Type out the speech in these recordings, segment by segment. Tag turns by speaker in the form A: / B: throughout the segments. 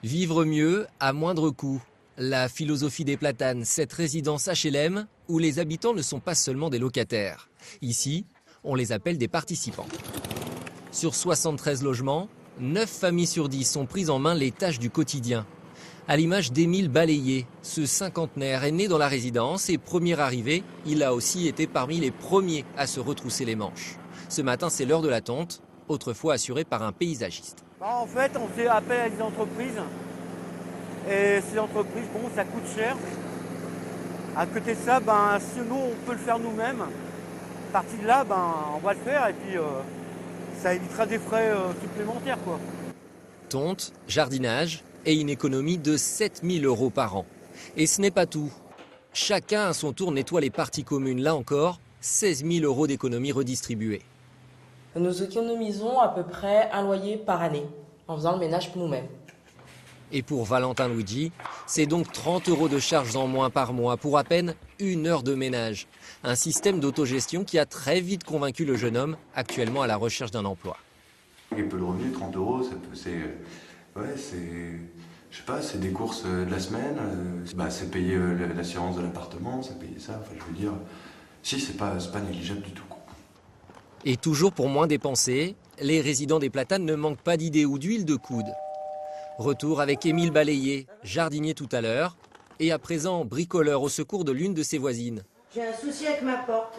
A: Vivre mieux à moindre coût. La philosophie des Platanes, cette résidence HLM où les habitants ne sont pas seulement des locataires. Ici, on les appelle des participants. Sur 73 logements, 9 familles sur 10 sont prises en main les tâches du quotidien. À l'image d'Émile Balayé, ce cinquantenaire est né dans la résidence et premier arrivé, il a aussi été parmi les premiers à se retrousser les manches. Ce matin, c'est l'heure de la tonte, autrefois assurée par un paysagiste.
B: En fait, on fait appel à des entreprises. Et ces entreprises, bon, ça coûte cher. À côté de ça, si nous, on peut le faire nous-mêmes, à partir de là, on va le faire et puis ça évitera des frais supplémentaires, quoi.
A: Tonte, jardinage et une économie de 7 000 € par an. Et ce n'est pas tout. Chacun à son tour nettoie les parties communes. Là encore, 16 000 € d'économies redistribuées.
C: Nous économisons à peu près un loyer par année en faisant le ménage pour nous-mêmes.
A: Et pour Valentin Luigi, c'est donc 30 € de charges en moins par mois pour à peine 1 heure de ménage. Un système d'autogestion qui a très vite convaincu le jeune homme, actuellement à la recherche d'un emploi.
D: Et peu de revenus, 30 €, c'est des courses de la semaine, c'est payer l'assurance de l'appartement, c'est payer ça, je veux dire, si c'est pas négligeable du tout.
A: Et toujours pour moins dépenser, les résidents des Platanes ne manquent pas d'idées ou d'huile de coude. Retour avec Émile Balayé, jardinier tout à l'heure, et à présent bricoleur au secours de l'une de ses voisines.
E: J'ai un souci avec ma porte.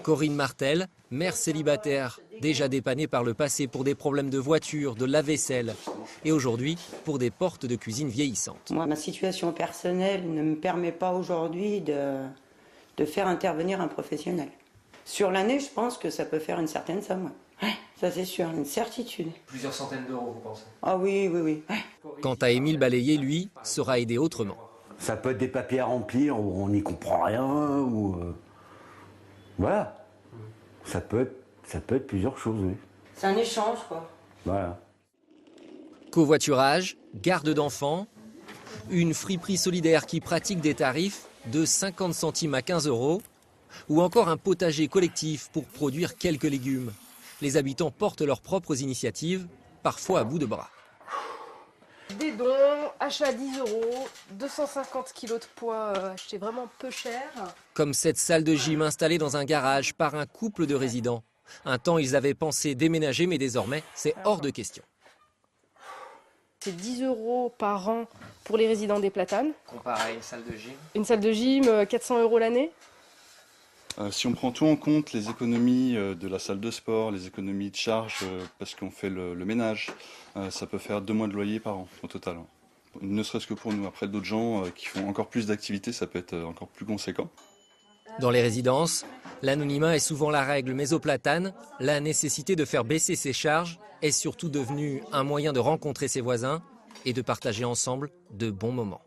A: Corinne Martel, mère célibataire, déjà dépannée par le passé pour des problèmes de voiture, de lave-vaisselle, et aujourd'hui pour des portes de cuisine vieillissantes.
E: Moi, ma situation personnelle ne me permet pas aujourd'hui de faire intervenir un professionnel. Sur l'année, je pense que ça peut faire une certaine somme. Ouais, ça c'est sûr, une certitude.
A: Plusieurs centaines d'euros, vous pensez?
E: Ah oui. Ouais.
A: Quant à Émile Balayé, lui, sera aidé autrement.
F: Ça peut être des papiers à remplir où on n'y comprend rien, ou voilà. Ça peut être plusieurs choses, oui.
E: C'est un échange, quoi.
F: Voilà.
A: Covoiturage, garde d'enfants, une friperie solidaire qui pratique des tarifs de 50 centimes à 15 €, ou encore un potager collectif pour produire quelques légumes. Les habitants portent leurs propres initiatives, parfois à bout de bras.
G: Des dons, achat 10 €, 250 kg de poids acheté vraiment peu cher.
A: Comme cette salle de gym installée dans un garage par un couple de résidents. Un temps, ils avaient pensé déménager, mais désormais, c'est hors de question.
G: C'est 10 € par an pour les résidents des Platanes.
A: Comparé à une salle de gym.
G: Une salle de gym, 400 € l'année.
H: Si on prend tout en compte, les économies de la salle de sport, les économies de charges parce qu'on fait le ménage, ça peut faire 2 mois de loyer par an au total. Ne serait-ce que pour nous. Après, d'autres gens qui font encore plus d'activités, ça peut être encore plus conséquent.
A: Dans les résidences, l'anonymat est souvent la règle, mais aux Platanes, la nécessité de faire baisser ses charges est surtout devenue un moyen de rencontrer ses voisins et de partager ensemble de bons moments.